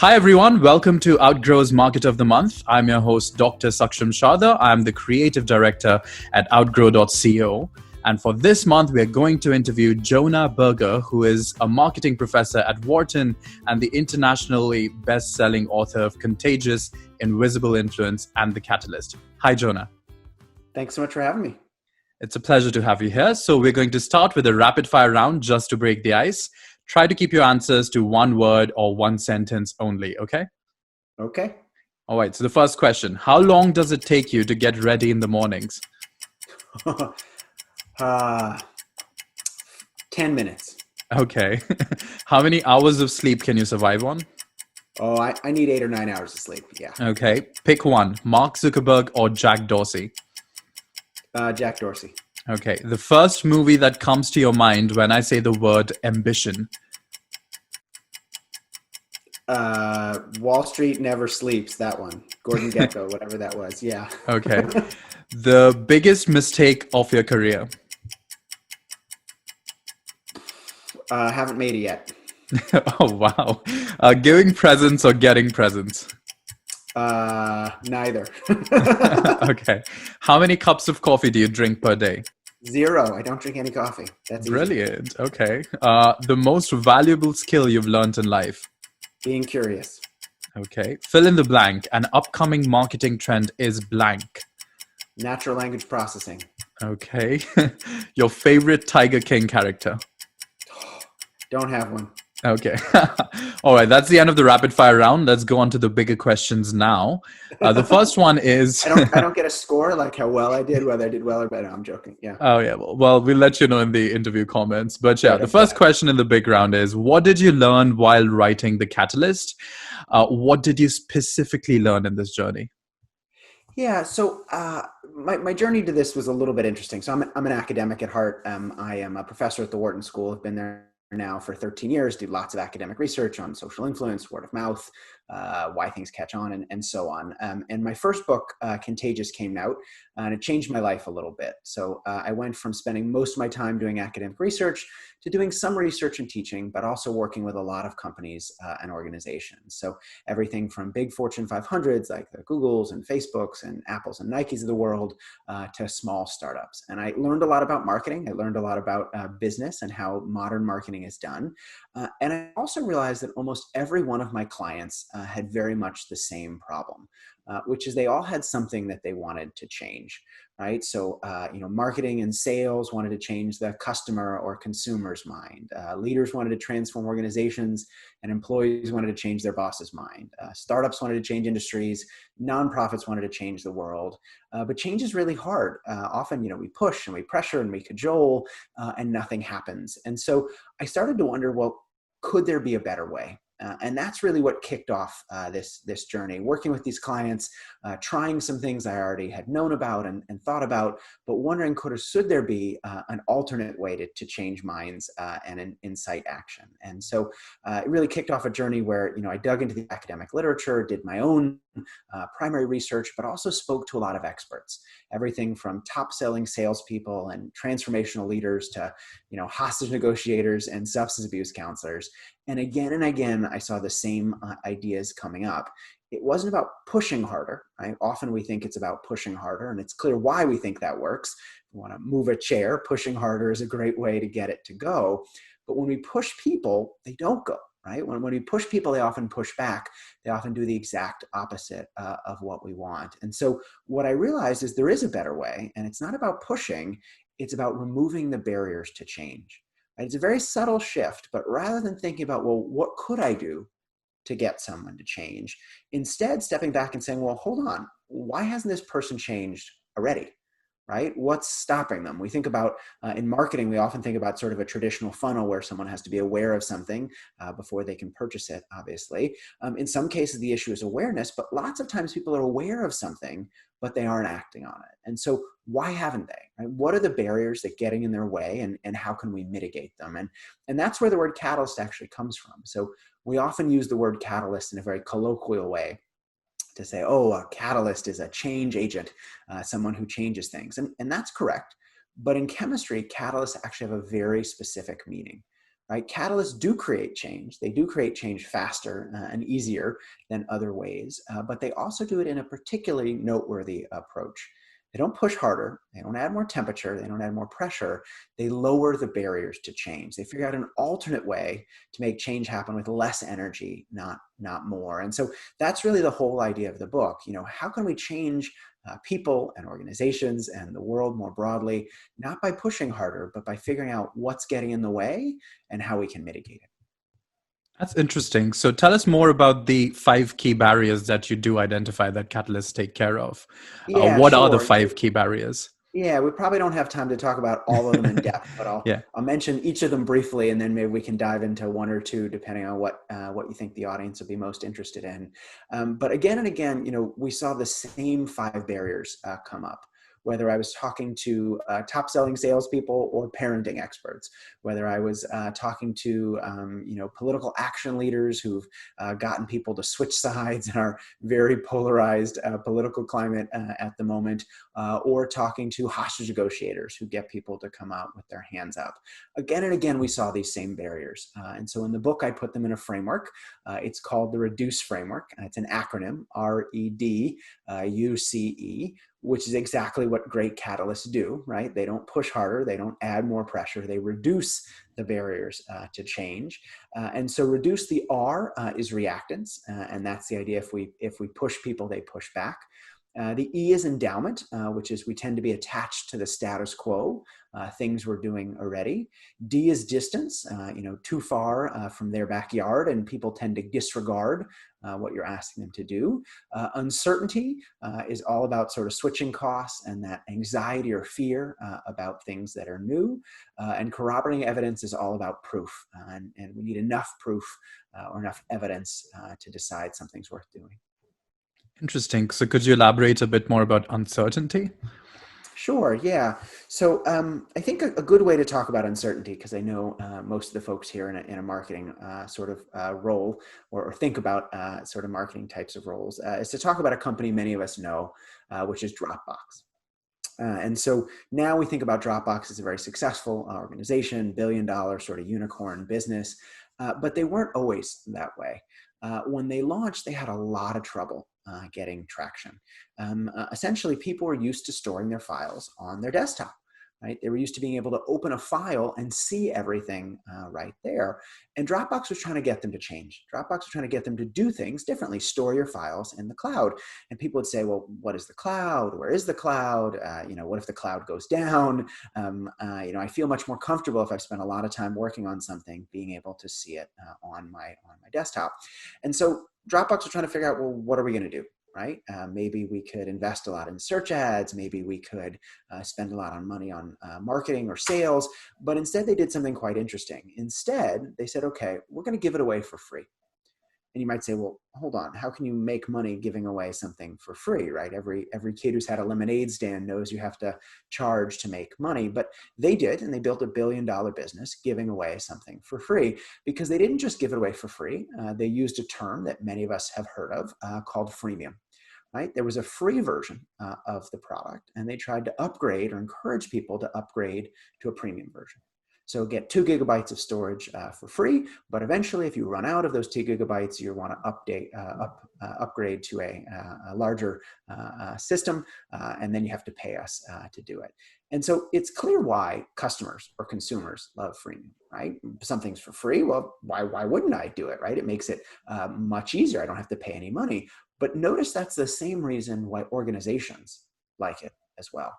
Hi everyone, welcome to Outgrow's Market of the Month. I'm your host, Dr. Saksham Shada. I'm the creative director at outgrow.co. And for this month, we're going to interview Jonah Berger, who is a marketing professor at Wharton and the internationally best-selling author of Contagious, Invisible Influence, and The Catalyst. Hi, Jonah. Thanks so much for having me. It's a pleasure to have you here. So we're going to start with a rapid fire round just to break the ice. Try to keep your answers to one word or one sentence only, okay? Okay. All right, so the first question. How long does it take you to get ready in the mornings? 10 minutes. Okay. How many hours of sleep can you survive on? Oh, I need 8 or 9 hours of sleep. Yeah. Okay. Pick one, Mark Zuckerberg or Jack Dorsey. Jack Dorsey. Okay. The first movie that comes to your mind when I say the word ambition. Wall Street Never Sleeps, that one. Gordon Gekko, whatever that was. Yeah. Okay. The biggest mistake of your career. Haven't made it yet. Oh, wow. Giving presents or getting presents? Neither. Okay. How many cups of coffee do you drink per day? 0. I don't drink any coffee. That's Brilliant. Easy. Okay. The most valuable skill you've learned in life? Being curious. Okay. Fill in the blank. An upcoming marketing trend is blank. Natural language processing. Okay. Your favorite Tiger King character? Don't have one. Okay. All right. That's the end of the rapid fire round. Let's go on to the bigger questions now. The first one is... I don't get a score like how well I did, whether I did well or bad. No, I'm joking. Yeah. Oh, yeah. Well, we'll let you know in the interview comments. But yeah, the first question in the big round is, what did you learn while writing The Catalyst? What did you specifically learn in this journey? Yeah, so my journey to this was a little bit interesting. So I'm an academic at heart. I am a professor at the Wharton School. I've been there now for 13 years, do lots of academic research on social influence, word of mouth, why things catch on, and so on. And my first book, Contagious, came out, and it changed my life a little bit. So I went from spending most of my time doing academic research to doing some research and teaching, but also working with a lot of companies and organizations. So everything from big Fortune 500s like the Googles and Facebooks and Apples and Nikes of the world to small startups. And I learned a lot about marketing. I learned a lot about business and how modern marketing is done. And I also realized that almost every one of my clients had very much the same problem, which is they all had something that they wanted to change, right? So, marketing and sales wanted to change the customer or consumer's mind. Leaders wanted to transform organizations, and employees wanted to change their boss's mind. Startups wanted to change industries. Nonprofits wanted to change the world. But change is really hard. Often, we push and we pressure and we cajole, and nothing happens. And so I started to wonder, well, could there be a better way? And that's really what kicked off this journey, working with these clients, trying some things I already had known about and thought about, but wondering should there be an alternate way to change minds and incite action. And so it really kicked off a journey where I dug into the academic literature, did my own primary research, but also spoke to a lot of experts, everything from top-selling salespeople and transformational leaders to hostage negotiators and substance abuse counselors. And again, I saw the same ideas coming up. It wasn't about pushing harder, right? Often we think it's about pushing harder, and it's clear why we think that works. If you want to move a chair, pushing harder is a great way to get it to go. But when we push people, they don't go, right? When we push people, they often push back. They often do the exact opposite of what we want. And so what I realized is there is a better way, and it's not about pushing, it's about removing the barriers to change. It's a very subtle shift, but rather than thinking about, well, what could I do to get someone to change? Instead, stepping back and saying, well, hold on, why hasn't this person changed already? Right? What's stopping them? We think about, in marketing, we often think about sort of a traditional funnel where someone has to be aware of something before they can purchase it, obviously. In some cases, the issue is awareness, but lots of times people are aware of something, but they aren't acting on it. And so why haven't they? Right? What are the barriers that getting in their way, and how can we mitigate them? And that's where the word catalyst actually comes from. So we often use the word catalyst in a very colloquial way to say, oh, a catalyst is a change agent, someone who changes things. And that's correct. But in chemistry, catalysts actually have a very specific meaning. right? Catalysts do create change. They do create change faster and easier than other ways, but they also do it in a particularly noteworthy approach. They don't push harder. They don't add more temperature. They don't add more pressure. They lower the barriers to change. They figure out an alternate way to make change happen with less energy, not more. And so that's really the whole idea of the book. How can we change people and organizations and the world more broadly, not by pushing harder, but by figuring out what's getting in the way and how we can mitigate it. That's interesting. So tell us more about the 5 key barriers that you do identify that catalysts take care of. Yeah, What are the sure. 5 key barriers? Yeah, we probably don't have time to talk about all of them in depth, but Yeah. I'll mention each of them briefly, and then maybe we can dive into one or two, depending on what you think the audience will be most interested in. But again and again, we saw the same 5 barriers come up. Whether I was talking to top-selling salespeople or parenting experts, whether I was talking to political action leaders who've gotten people to switch sides in our very polarized political climate at the moment, or talking to hostage negotiators who get people to come out with their hands up. Again and again, we saw these same barriers. And so in the book, I put them in a framework. It's called the REDUCE framework. It's an acronym, REDUCE, which is exactly what great catalysts do, right? They don't push harder. They don't add more pressure. They reduce the barriers to change. And so reduce, the R is reactance. And that's the idea. If we push people, they push back. The E is endowment, which is we tend to be attached to the status quo, things we're doing already. D is distance, too far from their backyard, and people tend to disregard what you're asking them to do. Uncertainty is all about sort of switching costs and that anxiety or fear about things that are new. And corroborating evidence is all about proof. And we need enough proof or enough evidence to decide something's worth doing. Interesting. So could you elaborate a bit more about uncertainty? Sure, yeah. So I think a good way to talk about uncertainty, because I know most of the folks here in a marketing sort of role or think about sort of marketing types of roles, is to talk about a company many of us know, which is Dropbox. And so now we think about Dropbox as a very successful organization, billion-dollar sort of unicorn business, but they weren't always that way. When they launched, they had a lot of trouble getting traction. Essentially, people were used to storing their files on their desktop, right? They were used to being able to open a file and see everything right there. And Dropbox was trying to get them to change. Dropbox was trying to get them to do things differently, store your files in the cloud. And people would say, well, what is the cloud? Where is the cloud? What if the cloud goes down? I feel much more comfortable if I've spent a lot of time working on something, being able to see it on my desktop. And so Dropbox was trying to figure out, well, what are we going to do? Right? Maybe we could invest a lot in search ads. Maybe we could spend a lot on money on marketing or sales. But instead, they did something quite interesting. Instead, they said, okay, we're going to give it away for free. And you might say, well, hold on, how can you make money giving away something for free, right? Every kid who's had a lemonade stand knows you have to charge to make money. But they did, and they built $1 billion business giving away something for free, because they didn't just give it away for free. They used a term that many of us have heard of called freemium. Right? There was a free version of the product, and they tried to upgrade or encourage people to upgrade to a premium version. So get 2 gigabytes of storage for free, but eventually if you run out of those 2 gigabytes, you want to upgrade to a larger system, and then you have to pay us to do it. And so it's clear why customers or consumers love freemium, right? Something's for free, well, why wouldn't I do it, right? It makes it much easier. I don't have to pay any money. But notice that's the same reason why organizations like it as well.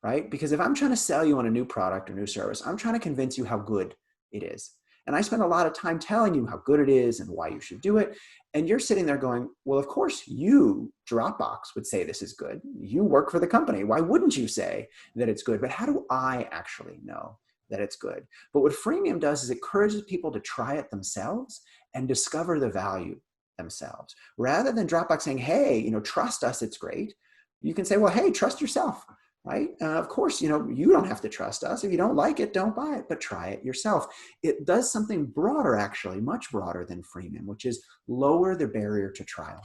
Right? Because if I'm trying to sell you on a new product or new service, I'm trying to convince you how good it is. And I spend a lot of time telling you how good it is and why you should do it. And you're sitting there going, well, of course you, Dropbox, would say this is good. You work for the company. Why wouldn't you say that it's good? But how do I actually know that it's good? But what freemium does is it encourages people to try it themselves and discover the value themselves. Rather than Dropbox saying, hey, trust us, it's great. You can say, well, hey, trust yourself. Right? Of course, you don't have to trust us. If you don't like it, don't buy it, but try it yourself. It does something broader, actually, much broader than freemium, which is lower the barrier to trial.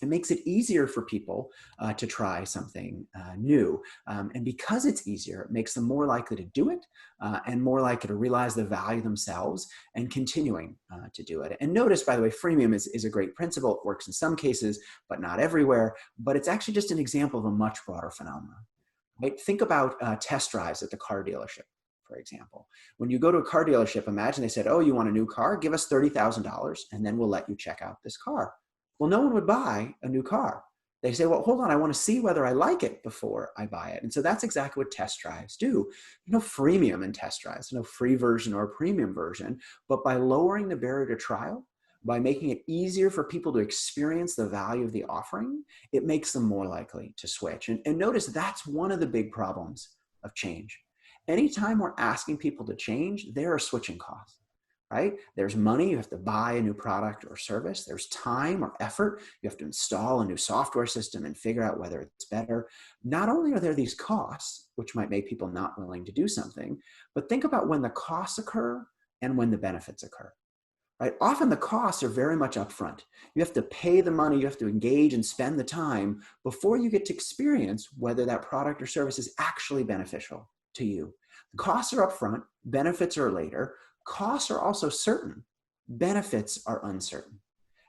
it makes it easier for people to try something new. And because it's easier, it makes them more likely to do it and more likely to realize the value themselves and continuing to do it. And notice, by the way, freemium is a great principle. It works in some cases, but not everywhere. But it's actually just an example of a much broader phenomenon. Right? Think about test drives at the car dealership, for example. When you go to a car dealership, imagine they said, oh, you want a new car? Give us $30,000 and then we'll let you check out this car. Well, no one would buy a new car. They say, well, hold on, I want to see whether I like it before I buy it. And so that's exactly what test drives do. There's no freemium in test drives, no free version or a premium version, but by lowering the barrier to trial, by making it easier for people to experience the value of the offering, it makes them more likely to switch. And notice that's one of the big problems of change. Anytime we're asking people to change, there are switching costs. Right? There's money, you have to buy a new product or service. There's time or effort. You have to install a new software system and figure out whether it's better. Not only are there these costs, which might make people not willing to do something, but think about when the costs occur and when the benefits occur. Right? Often the costs are very much upfront. You have to pay the money, you have to engage and spend the time before you get to experience whether that product or service is actually beneficial to you. The costs are upfront, benefits are later. Costs are also certain, benefits are uncertain.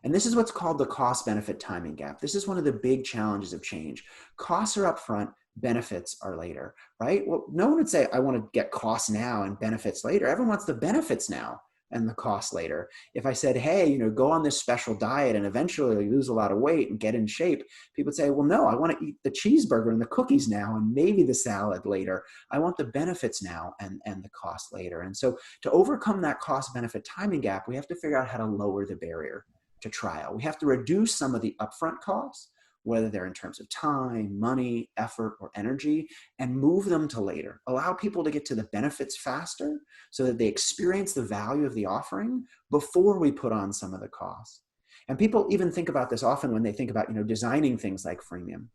And this is what's called the cost-benefit timing gap. This is one of the big challenges of change. Costs are upfront, benefits are later, right? Well, no one would say, I want to get costs now and benefits later. Everyone wants the benefits now and the cost later. If I said, hey, go on this special diet and eventually lose a lot of weight and get in shape, people would say, well, no, I want to eat the cheeseburger and the cookies now and maybe the salad later. I want the benefits now and the cost later. And so to overcome that cost benefit timing gap, we have to figure out how to lower the barrier to trial. We have to reduce some of the upfront costs, whether they're in terms of time, money, effort, or energy, and move them to later. Allow people to get to the benefits faster so that they experience the value of the offering before we put on some of the costs. And people even think about this often when they think about, designing things like freemium.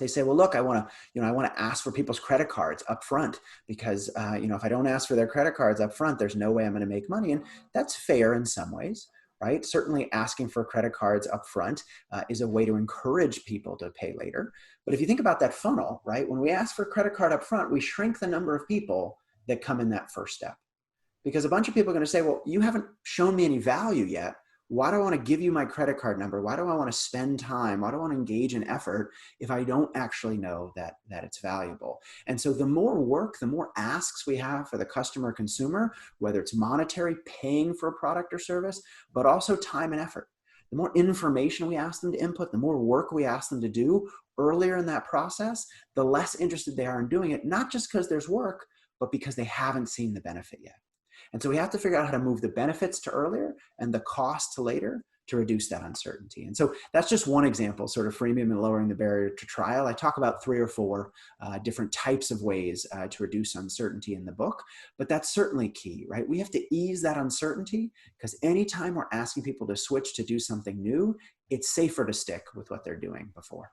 They say, well, look, I want to ask for people's credit cards up front because, if I don't ask for their credit cards up front, there's no way I'm going to make money. And that's fair in some ways. Right? Certainly asking for credit cards up front is a way to encourage people to pay later. But if you think about that funnel, right? When we ask for a credit card up front, we shrink the number of people that come in that first step. Because a bunch of people are going to say, well, you haven't shown me any value yet. Why do I want to give you my credit card number? Why do I want to spend time? Why do I want to engage in effort if I don't actually know that it's valuable? And so the more work, the more asks we have for the customer or consumer, whether it's monetary, paying for a product or service, but also time and effort. The more information we ask them to input, the more work we ask them to do earlier in that process, the less interested they are in doing it, not just because there's work, but because they haven't seen the benefit yet. And so we have to figure out how to move the benefits to earlier and the cost to later to reduce that uncertainty. And so that's just one example, sort of freemium and lowering the barrier to trial. I talk about 3 or 4 different types of ways to reduce uncertainty in the book, but that's certainly key, right? We have to ease that uncertainty because anytime we're asking people to switch to do something new, it's safer to stick with what they're doing before.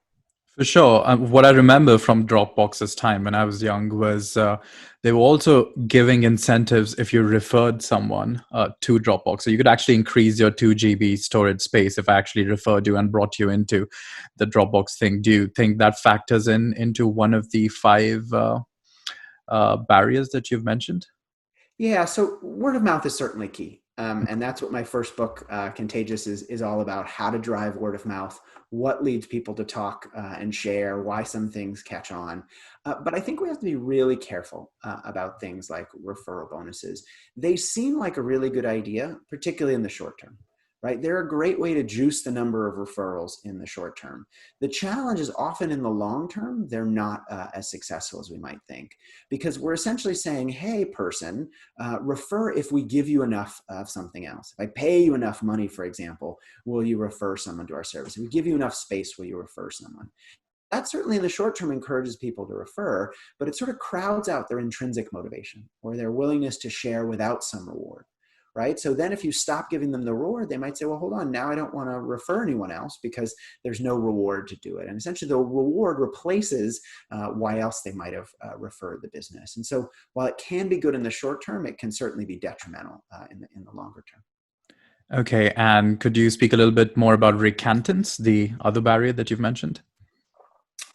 For sure. What I remember from Dropbox's time when I was young was they were also giving incentives if you referred someone to Dropbox. So you could actually increase your 2 GB storage space if I actually referred you and brought you into the Dropbox thing. Do you think that factors into one of the 5 barriers that you've mentioned? Yeah, so word of mouth is certainly key. And that's what my first book, Contagious, is all about: how to drive word of mouth, what leads people to talk and share, why some things catch on. But I think we have to be really careful about things like referral bonuses. They seem like a really good idea, particularly in the short term. Right? They're a great way to juice the number of referrals in the short term. The challenge is often in the long term, they're not as successful as we might think, because we're essentially saying, hey, person, refer if we give you enough of something else. If I pay you enough money, for example, will you refer someone to our service? If we give you enough space, will you refer someone? That certainly in the short term encourages people to refer, but it sort of crowds out their intrinsic motivation or their willingness to share without some reward. Right? So then if you stop giving them the reward, they might say, well, hold on, now I don't want to refer anyone else because there's no reward to do it. And essentially the reward replaces why else they might have referred the business. And so while it can be good in the short term, it can certainly be detrimental in the longer term. Okay, and could you speak a little bit more about reactance, the other barrier that you've mentioned?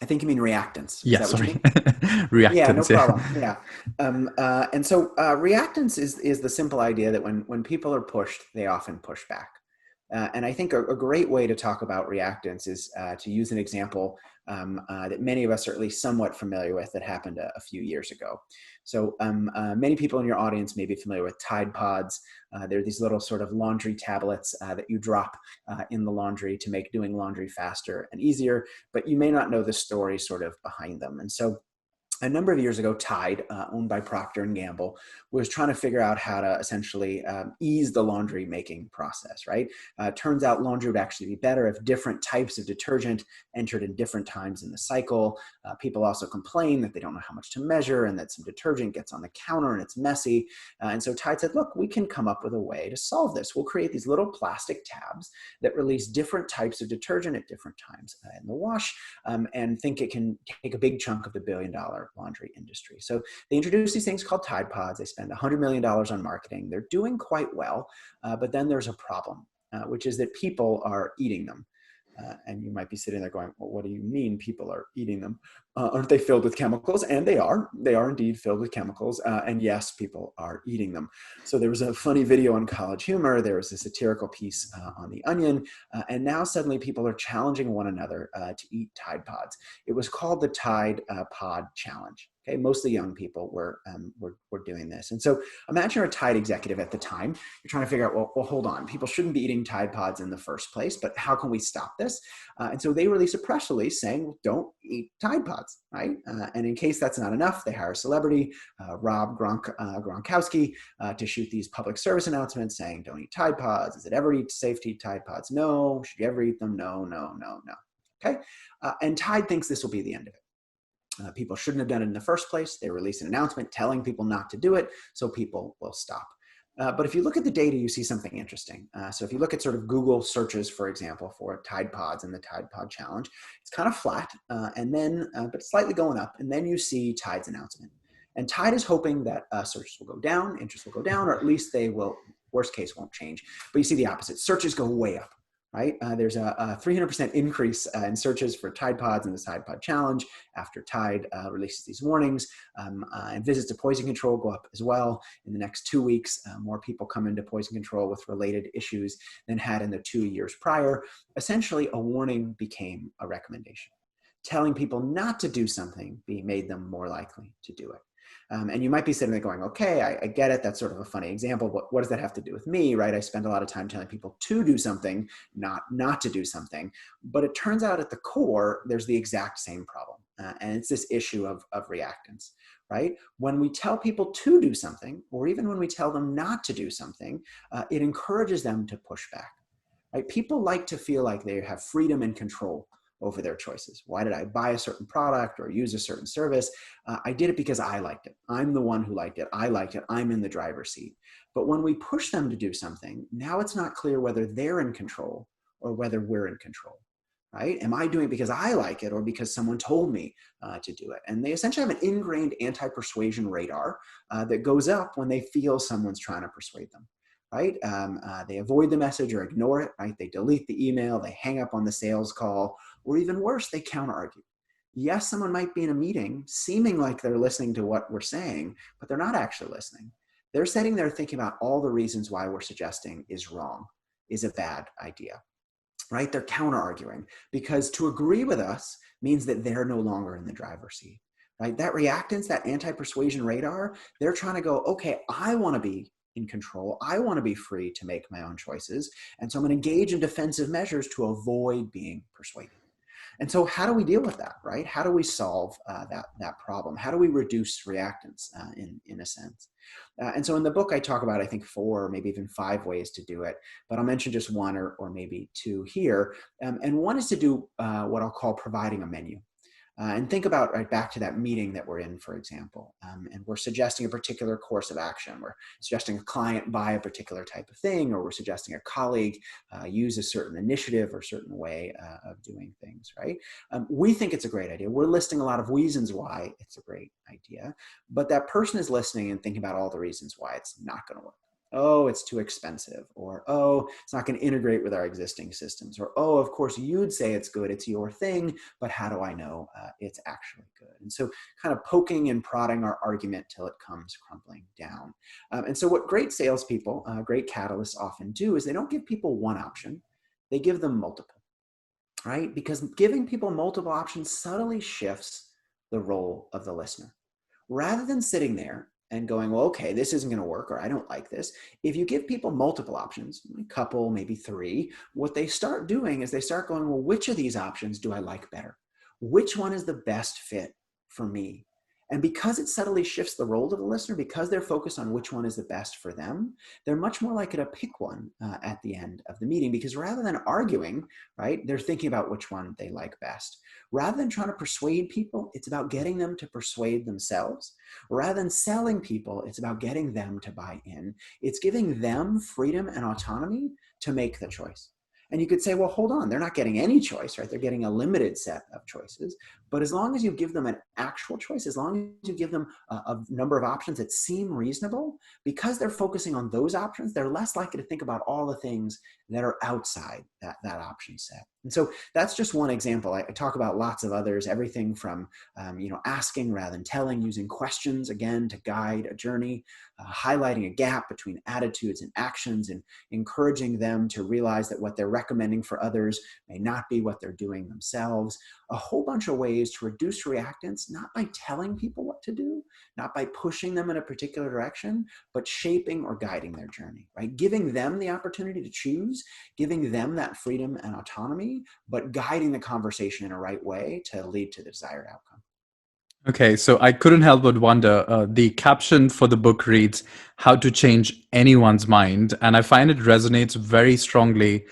I think you mean reactance. Is Yeah, that what you sorry. mean? Yeah, no Reactance, yeah. problem. Yeah. And so reactance is the simple idea that when people are pushed, they often push back. And I think a great way to talk about reactance is to use an example that many of us are at least somewhat familiar with that happened a few years ago. So many people in your audience may be familiar with Tide Pods. They're these little sort of laundry tablets that you drop in the laundry to make doing laundry faster and easier, but you may not know the story sort of behind them. And so a number of years ago, Tide, owned by Procter and Gamble, was trying to figure out how to essentially ease the laundry making process, right? Turns out laundry would actually be better if different types of detergent entered in different times in the cycle. People also complain that they don't know how much to measure and that some detergent gets on the counter and it's messy. And so Tide said, look, we can come up with a way to solve this. We'll create these little plastic tabs that release different types of detergent at different times in the wash, and think it can take a big chunk of the billion-dollar laundry industry. So they introduced these things called Tide Pods. They spend $100 million on marketing. They're doing quite well, but then there's a problem, which is that people are eating them. And you might be sitting there going, well, what do you mean people are eating them? Aren't they filled with chemicals? And they are. They are indeed filled with chemicals. And yes, people are eating them. So there was a funny video on College Humor. There was a satirical piece on The Onion. And now suddenly people are challenging one another to eat Tide Pods. It was called the Tide Pod Challenge. Okay, mostly young people were doing this. And so imagine you're a Tide executive at the time. You're trying to figure out, well, hold on. People shouldn't be eating Tide Pods in the first place, but how can we stop this? And so they release a press release saying, well, don't eat Tide Pods, right? And in case that's not enough, they hire a celebrity, Rob Gronkowski, to shoot these public service announcements saying, don't eat Tide Pods. Is it ever safe to eat Tide Pods? No. Should you ever eat them? No, no, no, no. Okay. And Tide thinks this will be the end of it. People shouldn't have done it in the first place. They release an announcement telling people not to do it, so people will stop. But if you look at the data, you see something interesting. So if you look at sort of Google searches, for example, for Tide Pods and the Tide Pod Challenge, it's kind of flat, and then but slightly going up, and then you see Tide's announcement. And Tide is hoping that searches will go down, interest will go down, or at least they will, worst case, won't change. But you see the opposite. Searches go way up. Right? There's a 300% increase in searches for Tide Pods and the Tide Pod Challenge after Tide releases these warnings. And visits to poison control go up as well. In the next 2 weeks, more people come into poison control with related issues than had in the 2 years prior. Essentially, a warning became a recommendation. Telling people not to do something made them more likely to do it. And you might be sitting there going, okay, I get it. That's sort of a funny example, but what does that have to do with me, right? I spend a lot of time telling people to do something, not to do something. But it turns out at the core, there's the exact same problem. And it's this issue of reactance, right? When we tell people to do something, or even when we tell them not to do something, it encourages them to push back, right? People like to feel like they have freedom and control over their choices. Why did I buy a certain product or use a certain service? I did it because I liked it. I'm the one who liked it. I liked it. I'm in the driver's seat. But when we push them to do something, now it's not clear whether they're in control or whether we're in control, right? Am I doing it because I like it or because someone told me to do it? And they essentially have an ingrained anti-persuasion radar that goes up when they feel someone's trying to persuade them. Right? They avoid the message or ignore it, right? They delete the email, they hang up on the sales call, or even worse, they counter argue. Yes, someone might be in a meeting seeming like they're listening to what we're saying, but they're not actually listening. They're sitting there thinking about all the reasons why we're suggesting is wrong, is a bad idea, right? They're counter arguing because to agree with us means that they're no longer in the driver's seat, right? That reactance, that anti-persuasion radar, they're trying to go, okay, I want to be in control. I want to be free to make my own choices. And so I'm going to engage in defensive measures to avoid being persuaded. And so how do we deal with that, right? How do we solve that problem? How do we reduce reactance in a sense? And so in the book, I talk about, I think, 4 or maybe even 5 ways to do it, but I'll mention just 1 or maybe 2 here. And one is to do what I'll call providing a menu. And think about right back to that meeting that we're in, for example, and we're suggesting a particular course of action. We're suggesting a client buy a particular type of thing, or we're suggesting a colleague use a certain initiative or certain way of doing things, right? We think it's a great idea. We're listing a lot of reasons why it's a great idea, but that person is listening and thinking about all the reasons why it's not going to work. Oh, it's too expensive, or oh, it's not going to integrate with our existing systems, or oh, of course you'd say it's good, it's your thing, but how do I know it's actually good? And so kind of poking and prodding our argument till it comes crumbling down. And so what great salespeople, great catalysts often do is they don't give people one option, they give them multiple, right? Because giving people multiple options subtly shifts the role of the listener. Rather than sitting there and going, well, okay, this isn't going to work, or I don't like this. If you give people multiple options, a couple, maybe three, what they start doing is they start going, well, which of these options do I like better? Which one is the best fit for me? And because it subtly shifts the role of the listener, because they're focused on which one is the best for them, they're much more likely to pick one at the end of the meeting, because rather than arguing, right, they're thinking about which one they like best. Rather than trying to persuade people, it's about getting them to persuade themselves. Rather than selling people, it's about getting them to buy in. It's giving them freedom and autonomy to make the choice. And you could say, well, hold on, they're not getting any choice, right? They're getting a limited set of choices. But as long as you give them an actual choice, as long as you give them a number of options that seem reasonable, because they're focusing on those options, they're less likely to think about all the things that are outside that option set. And so that's just one example. I talk about lots of others, everything from asking rather than telling, using questions, again, to guide a journey, highlighting a gap between attitudes and actions, and encouraging them to realize that what they're recommending for others may not be what they're doing themselves. A whole bunch of ways to reduce reactance, not by telling people what to do, not by pushing them in a particular direction, but shaping or guiding their journey, right? Giving them the opportunity to choose, giving them that freedom and autonomy, but guiding the conversation in a right way to lead to the desired outcome. Okay, so I couldn't help but wonder. The caption for the book reads, How to Change Anyone's Mind. And I find it resonates very strongly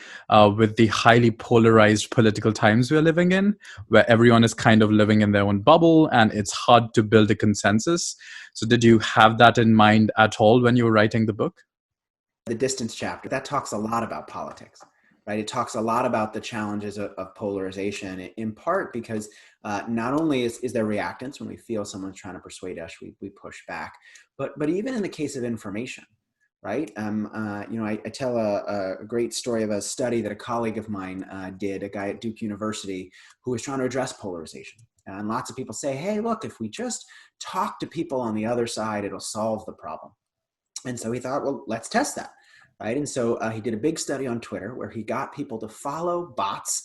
with the highly polarized political times we're living in, where everyone is kind of living in their own bubble and it's hard to build a consensus. So, did you have that in mind at all when you were writing the book? The distance chapter, that talks a lot about politics, right? It talks a lot about the challenges of polarization, in part because not only is there reactance when we feel someone's trying to persuade us, we push back, but even in the case of information, right? I tell a great story of a study that a colleague of mine did, a guy at Duke University who was trying to address polarization. And lots of people say, hey, look, if we just talk to people on the other side, it'll solve the problem. And so he thought, well, let's test that, right? And so he did a big study on Twitter where he got people to follow bots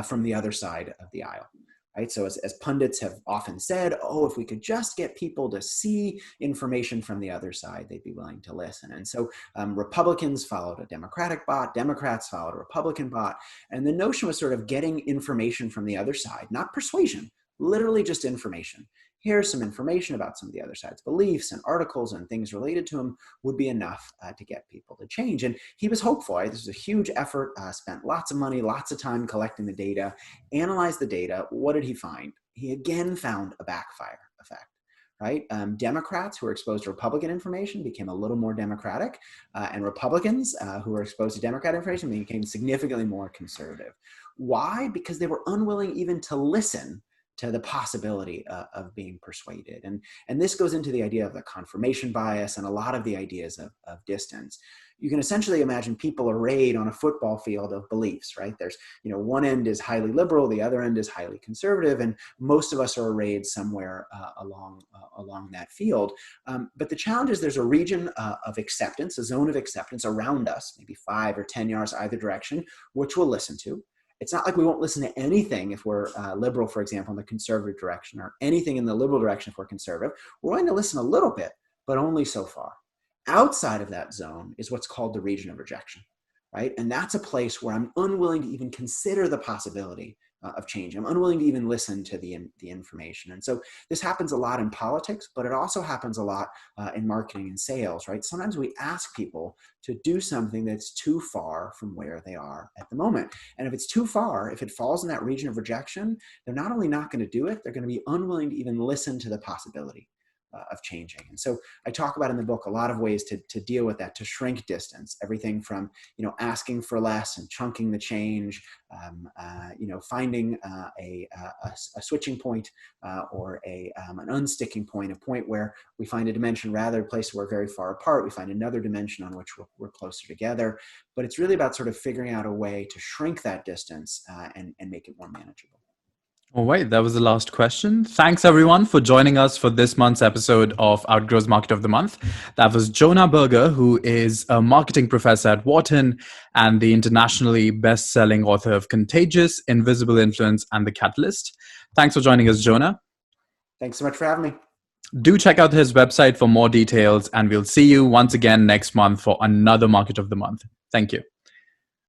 from the other side of the aisle, right? So as pundits have often said, oh, if we could just get people to see information from the other side, they'd be willing to listen. And so Republicans followed a Democratic bot, Democrats followed a Republican bot. And the notion was sort of getting information from the other side, not persuasion, literally just information. Here's some information about some of the other side's beliefs and articles and things related to him would be enough to get people to change. And he was hopeful, right? This was a huge effort, spent lots of money, lots of time collecting the data, analyzed the data. What did he find? He again found a backfire effect. Right? Democrats who were exposed to Republican information became a little more Democratic, and Republicans who were exposed to Democrat information became significantly more conservative. Why? Because they were unwilling even to listen to the possibility of being persuaded. And this goes into the idea of the confirmation bias and a lot of the ideas of distance. You can essentially imagine people arrayed on a football field of beliefs, right? There's, one end is highly liberal, the other end is highly conservative, and most of us are arrayed somewhere along that field. But the challenge is there's a region of acceptance, a zone of acceptance around us, maybe 5 or 10 yards either direction, which we'll listen to. It's not like we won't listen to anything if we're liberal, for example, in the conservative direction, or anything in the liberal direction if we're conservative. We're going to listen a little bit, but only so far. Outside of that zone is what's called the region of rejection, right? And that's a place where I'm unwilling to even consider the possibility of change. I'm unwilling to even listen to the information. And so this happens a lot in politics, but it also happens a lot in marketing and sales, right? Sometimes we ask people to do something that's too far from where they are at the moment. And if it's too far, if it falls in that region of rejection, they're not only not going to do it, they're going to be unwilling to even listen to the possibility. of changing. And so I talk about in the book a lot of ways to deal with that, to shrink distance, everything from, asking for less and chunking the change, finding a switching point or an unsticking point, a point where we find a dimension rather a place where we're very far apart. We find another dimension on which we're closer together. But it's really about sort of figuring out a way to shrink that distance and make it more manageable. All right, that was the last question. Thanks everyone for joining us for this month's episode of Outgrow's Market of the Month. That was Jonah Berger, who is a marketing professor at Wharton and the internationally best-selling author of Contagious, Invisible Influence, and The Catalyst. Thanks for joining us, Jonah. Thanks so much for having me. Do check out his website for more details, and we'll see you once again next month for another Market of the Month. Thank you.